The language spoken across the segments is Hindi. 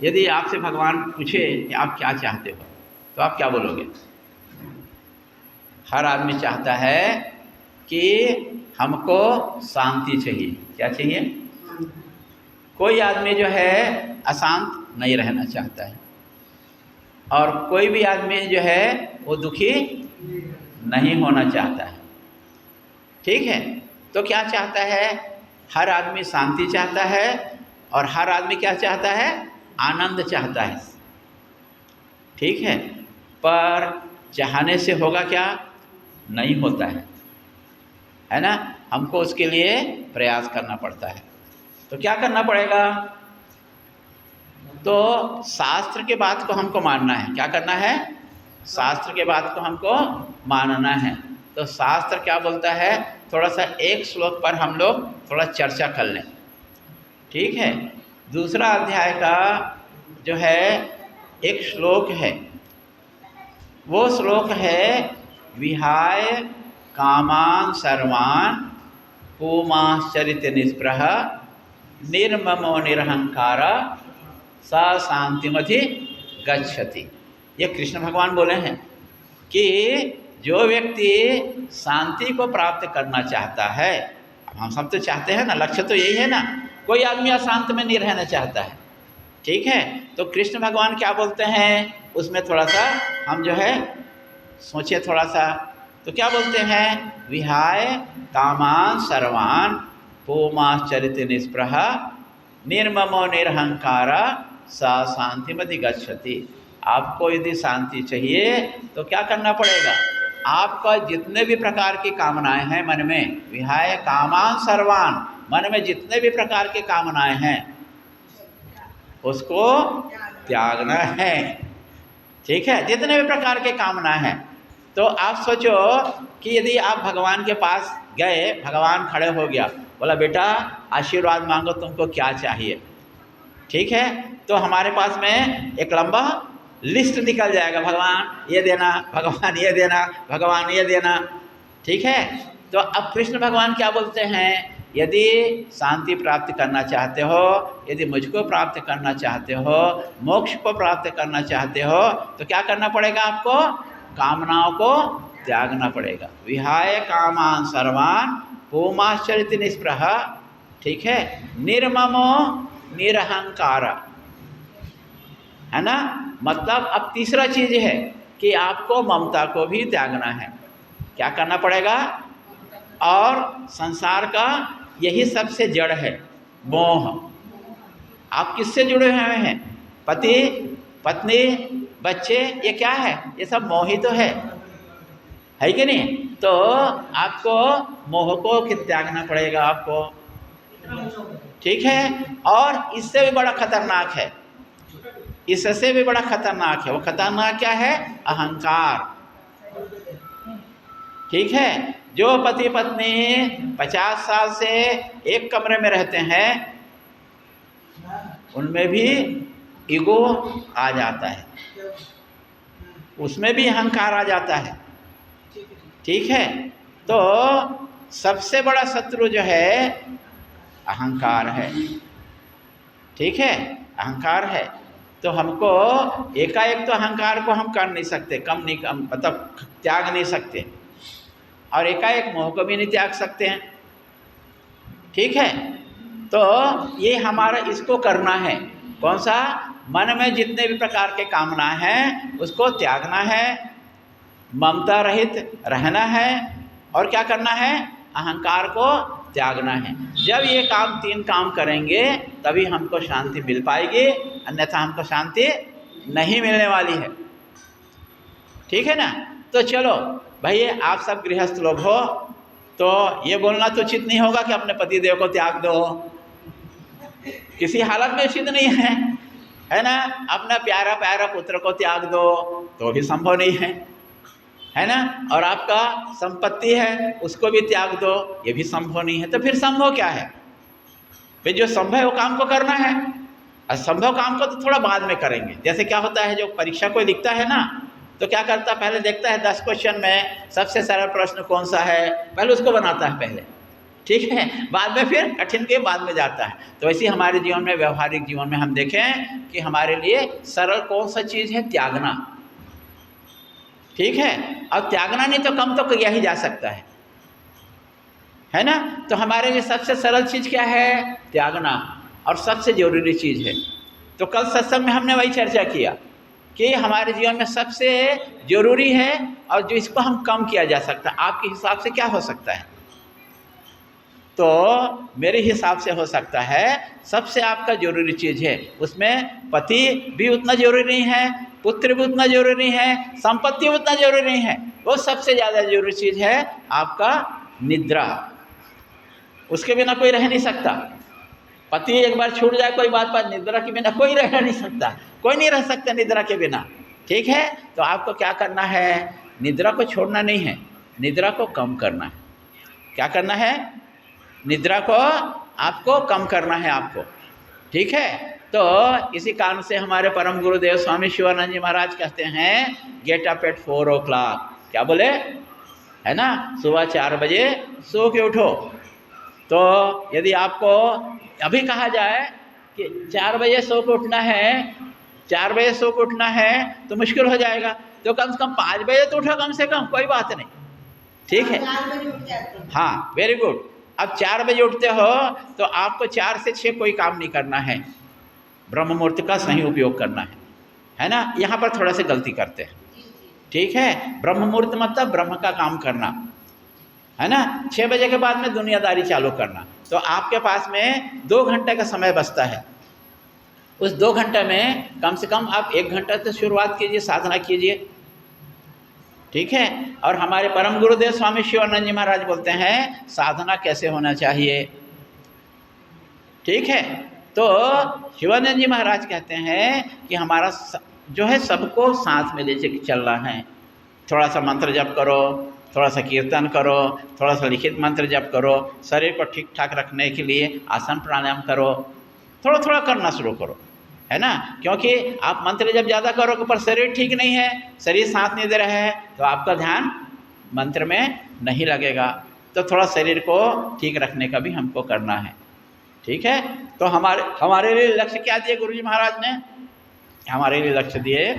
यदि आपसे भगवान पूछे कि आप क्या चाहते हो तो आप क्या बोलोगे? हर आदमी चाहता है कि हमको शांति चाहिए। क्या चाहिए? कोई आदमी जो है अशांत नहीं रहना चाहता है, और कोई भी आदमी जो है वो दुखी नहीं होना चाहता है। ठीक है, तो क्या चाहता है? हर आदमी शांति चाहता है, और हर आदमी क्या चाहता है? आनंद चाहता है। ठीक पर चाहने से होगा क्या? नहीं होता है ना। हमको उसके लिए प्रयास करना पड़ता है। तो क्या करना पड़ेगा? तो शास्त्र के बात को हमको मानना है। क्या करना है? शास्त्र के बात को हमको मानना है। तो शास्त्र क्या बोलता है, थोड़ा सा एक श्लोक पर हम लोग थोड़ा चर्चा कर लें। ठीक है, दूसरा अध्याय का जो है एक श्लोक है, वो श्लोक है विहाय कामान सर्वान पुमाश्चरित निस्पृह निर्ममो निरहंकार सा शांतिमधि गच्छति। ये कृष्ण भगवान बोले हैं कि जो व्यक्ति शांति को प्राप्त करना चाहता है, हम सब तो चाहते हैं ना, लक्ष्य तो यही है ना, कोई आदमी अशांत में नहीं रहना चाहता है। ठीक है, तो कृष्ण भगवान क्या बोलते हैं उसमें थोड़ा सा हम जो है सोचे थोड़ा सा। तो क्या बोलते हैं? विहाय कामान सर्वान पुमाश्चरित निस्पृह निर्ममो निरहंकार सा शांतिमधि गच्छति। आपको यदि शांति चाहिए तो क्या करना पड़ेगा? आपका जितने भी प्रकार की कामनाएं हैं मन में, विहाय कामान सर्वान, मन में जितने भी प्रकार की कामनाएं हैं उसको त्यागना है। ठीक है, जितने भी प्रकार के कामना हैं। तो आप सोचो कि यदि आप भगवान के पास गए, भगवान खड़े हो गया, बोला बेटा आशीर्वाद मांगो, तुमको क्या चाहिए? ठीक है, तो हमारे पास में एक लंबा लिस्ट निकल जाएगा, भगवान ये देना, भगवान ये देना, भगवान ये देना। ठीक है, तो अब कृष्ण भगवान क्या बोलते हैं? यदि शांति प्राप्त करना चाहते हो, यदि मुझको प्राप्त करना चाहते हो, मोक्ष को प्राप्त करना चाहते हो, तो क्या करना पड़ेगा आपको? कामनाओं को त्यागना पड़ेगा। विहाय कामान सर्वान पुमाश्चरित निस्पृह। ठीक है, निर्ममो निरहंकार, है ना। मतलब अब तीसरा चीज है कि आपको ममता को भी त्यागना है। क्या करना पड़ेगा? और संसार का यही सबसे जड़ है, मोह। आप किससे जुड़े हुए हैं? पति, पत्नी, बच्चे, ये क्या है? ये सब मोह ही तो है कि नहीं? तो आपको मोह को त्यागना पड़ेगा आपको। ठीक है, और इससे भी बड़ा खतरनाक है, इससे भी बड़ा खतरनाक है। वो खतरनाक क्या है? अहंकार। ठीक है, जो पति पत्नी 50 साल से एक कमरे में रहते हैं उनमें भी ईगो आ जाता है, उसमें भी अहंकार आ जाता है। ठीक है, तो सबसे बड़ा शत्रु जो है अहंकार है। ठीक है, अहंकार है। तो हमको एकाएक तो अहंकार को हम कर नहीं सकते, कम नहीं, कम मतलब त्याग नहीं सकते, और एकाएक मोह को भी नहीं त्याग सकते हैं। ठीक है, तो ये हमारा इसको करना है। कौन सा? मन में जितने भी प्रकार के कामना हैं उसको त्यागना है, ममता रहित रहना है, और क्या करना है? अहंकार को त्यागना है। जब ये काम, 3 काम करेंगे तभी हमको शांति मिल पाएगी, अन्यथा हमको शांति नहीं मिलने वाली है। ठीक है ना। तो चलो भाई, आप सब गृहस्थ लोग हो, तो ये बोलना तो उचित नहीं होगा कि अपने पति देव को त्याग दो, किसी हालत में उचित नहीं है ना। अपना प्यारा प्यारा पुत्र को त्याग दो तो भी संभव नहीं है ना। और आपका संपत्ति है उसको भी त्याग दो, ये भी संभव नहीं है। तो फिर संभव क्या है? फिर जो संभव है वो काम को करना है, असंभव काम को तो थोड़ा बाद में करेंगे। जैसे क्या होता है, जो परीक्षा कोई लिखता है ना, तो क्या करता है, पहले देखता है 10 क्वेश्चन में सबसे सरल प्रश्न कौन सा है, पहले उसको बनाता है पहले। ठीक है, बाद में फिर कठिन के बाद में जाता है। तो ऐसे हमारे जीवन में, व्यवहारिक जीवन में हम देखें कि हमारे लिए सरल कौन सा चीज़ है? त्यागना। ठीक है, और त्यागना नहीं तो कम तो किया ही जा सकता है ना। तो हमारे लिए सबसे सरल चीज़ क्या है? त्यागना, और सबसे ज़रूरी चीज़ है। तो कल सत्संग में हमने वही चर्चा किया कि हमारे जीवन में सबसे ज़रूरी है और जो इसको हम कम किया जा सकता है। आपके हिसाब से क्या हो सकता है? तो मेरे हिसाब से हो सकता है सबसे आपका ज़रूरी चीज़ है, उसमें पति भी उतना ज़रूरी नहीं है, पुत्र भी उतना ज़रूरी नहीं है, संपत्ति भी उतना ज़रूरी नहीं है। वो सबसे ज़्यादा ज़रूरी चीज़ है आपका निद्रा। उसके बिना कोई रह नहीं सकता। पति एक बार छूट जाए कोई बात, पर निद्रा के बिना कोई रह नहीं सकता, कोई नहीं रह सकता निद्रा के बिना। ठीक है, तो आपको क्या करना है? निद्रा को छोड़ना नहीं है, निद्रा को कम करना है। क्या करना है? निद्रा को आपको कम करना है आपको। ठीक है, तो इसी कारण से हमारे परम गुरुदेव स्वामी शिवानंद जी महाराज कहते हैं गेट अप एट 4 o'clock। क्या बोले? है ना, सुबह 4 बजे सो के उठो। तो यदि आपको अभी कहा जाए कि 4 बजे सो के उठना है, 4 बजे सो के उठना है तो मुश्किल हो जाएगा। तो कम से कम 5 बजे तो उठो, कम से कम, कोई बात नहीं। ठीक है, हाँ, वेरी गुड। अब 4 बजे उठते हो तो आपको 4 से 6 कोई काम नहीं करना है, ब्रह्म मुहूर्त का सही उपयोग करना है ना। यहाँ पर थोड़ा सा गलती करते हैं। ठीक है, ब्रह्म मुहूर्त मतलब ब्रह्म का काम करना है ना। 6 बजे के बाद में दुनियादारी चालू करना। तो आपके पास में 2 घंटे का समय बचता है। उस 2 घंटे में कम से कम आप 1 घंटा से शुरुआत कीजिए, साधना कीजिए। ठीक है, और हमारे परम गुरुदेव स्वामी शिवानंद जी महाराज बोलते हैं साधना कैसे होना चाहिए। ठीक है, तो शिवानंद जी महाराज कहते हैं कि हमारा जो है सबको साथ में ले चलना है। थोड़ा सा मंत्र जप करो, थोड़ा सा कीर्तन करो, थोड़ा सा लिखित मंत्र जप करो, शरीर को ठीक ठाक रखने के लिए आसन प्राणायाम करो, थोड़ा थोड़ा करना शुरू करो, है ना। क्योंकि आप मंत्र जब ज़्यादा करोगे पर शरीर ठीक नहीं है, शरीर साथ नहीं दे रहा है, तो आपका ध्यान मंत्र में नहीं लगेगा। तो थोड़ा शरीर को ठीक रखने का भी हमको करना है। ठीक है, तो हमारे लिए लक्ष्य क्या दिए गुरु जी महाराज ने? हमारे लिए लक्ष्य दिए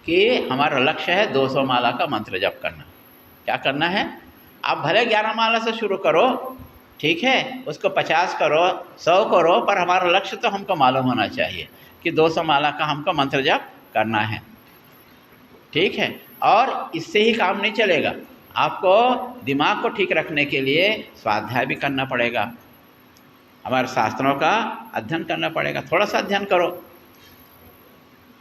कि हमारा लक्ष्य है 200 माला का मंत्र जप करना। क्या करना है? आप भले 11 माला से शुरू करो, ठीक है, उसको 50 करो, 100 करो, पर हमारा लक्ष्य तो हमको मालूम होना चाहिए कि 200 माला का हमको मंत्र जप करना है। ठीक है, और इससे ही काम नहीं चलेगा, आपको दिमाग को ठीक रखने के लिए स्वाध्याय भी करना पड़ेगा, हमारे शास्त्रों का अध्ययन करना पड़ेगा। थोड़ा सा अध्ययन करो,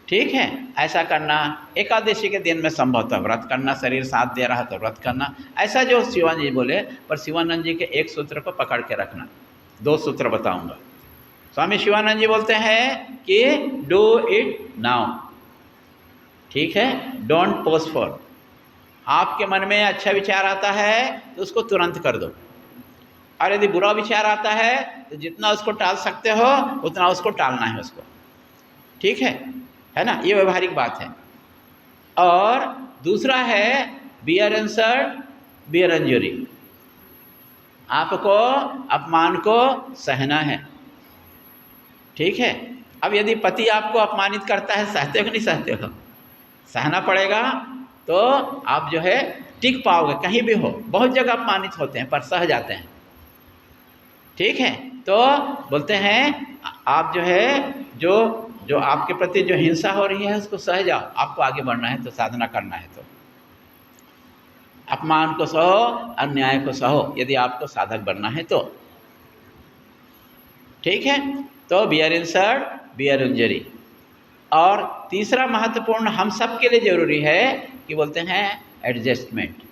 ठीक है, ऐसा करना। एकादशी के दिन में संभवतः व्रत करना, शरीर साथ दे रहा तो व्रत करना, ऐसा जो शिवानंद जी बोले। पर शिवानंद जी के एक सूत्र को पकड़ के रखना। 2 सूत्र बताऊंगा। स्वामी शिवानंद जी बोलते हैं कि डू इट नाउ। ठीक है, डोंट पोस्टपोन। आपके मन में अच्छा विचार आता है तो उसको तुरंत कर दो, और यदि बुरा विचार आता है तो जितना उसको टाल सकते हो उतना उसको टालना है उसको। ठीक है ना, ये व्यवहारिक बात है। और दूसरा है बियर एंसर्ड बियर इंजरी। आपको अपमान को सहना है। ठीक है, अब यदि पति आपको अपमानित करता है, सहते हो कि नहीं सहते हो? सहना पड़ेगा, तो आप जो है टिक पाओगे। कहीं भी हो, बहुत जगह अपमानित होते हैं पर सह जाते हैं। ठीक है, तो बोलते हैं आप जो है जो आपके प्रति जो हिंसा हो रही है उसको सह जाओ। आपको आगे बढ़ना है तो, साधना करना है तो अपमान को सहो, अन्याय को सहो, यदि आपको साधक बनना है तो। ठीक है, तो बियर इंसर्ट बियर इंजरी। और तीसरा महत्वपूर्ण हम सब के लिए ज़रूरी है कि बोलते हैं एडजस्टमेंट।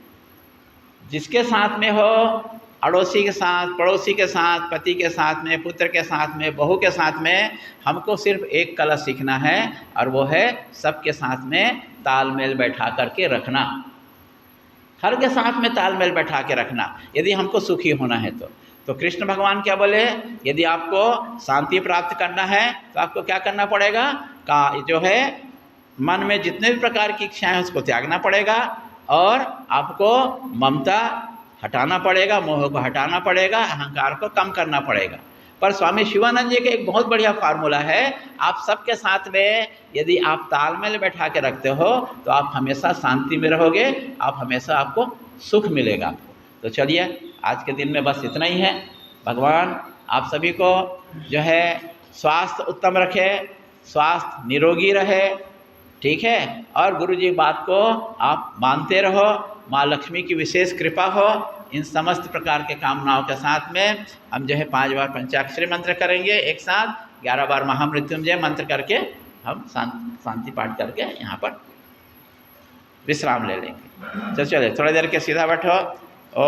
जिसके साथ में हो, अड़ोसी के साथ, पड़ोसी के साथ, पति के साथ में, पुत्र के साथ में, बहू के साथ में, हमको सिर्फ एक कला सीखना है, और वो है सबके साथ में तालमेल बैठा करके रखना। हर के साथ में तालमेल बैठा के रखना, यदि हमको सुखी होना है तो कृष्ण भगवान क्या बोले? यदि आपको शांति प्राप्त करना है तो आपको क्या करना पड़ेगा? जो है मन में जितने भी प्रकार की इच्छाएं उसको त्यागना पड़ेगा, और आपको ममता हटाना पड़ेगा, मोह को हटाना पड़ेगा, अहंकार को कम करना पड़ेगा। पर स्वामी शिवानंद जी का एक बहुत बढ़िया फार्मूला है, आप सबके साथ में यदि आप तालमेल बैठा के रखते हो तो आप हमेशा शांति में रहोगे, आप हमेशा आपको सुख मिलेगा। तो चलिए आज के दिन में बस इतना ही है। भगवान आप सभी को जो है स्वास्थ्य उत्तम रखे, स्वास्थ्य निरोगी रहे, ठीक है। और गुरु जी बात को आप मानते रहो, माँ लक्ष्मी की विशेष कृपा हो। इन समस्त प्रकार के कामनाओं के साथ में हम जो है 5 बार पंचाक्षरी मंत्र करेंगे एक साथ, 11 बार महामृत्युंजय मंत्र करके हम शांति पाठ करके यहाँ पर विश्राम ले लेंगे। तो चलिए थोड़ी देर के सीधा बैठो। ओ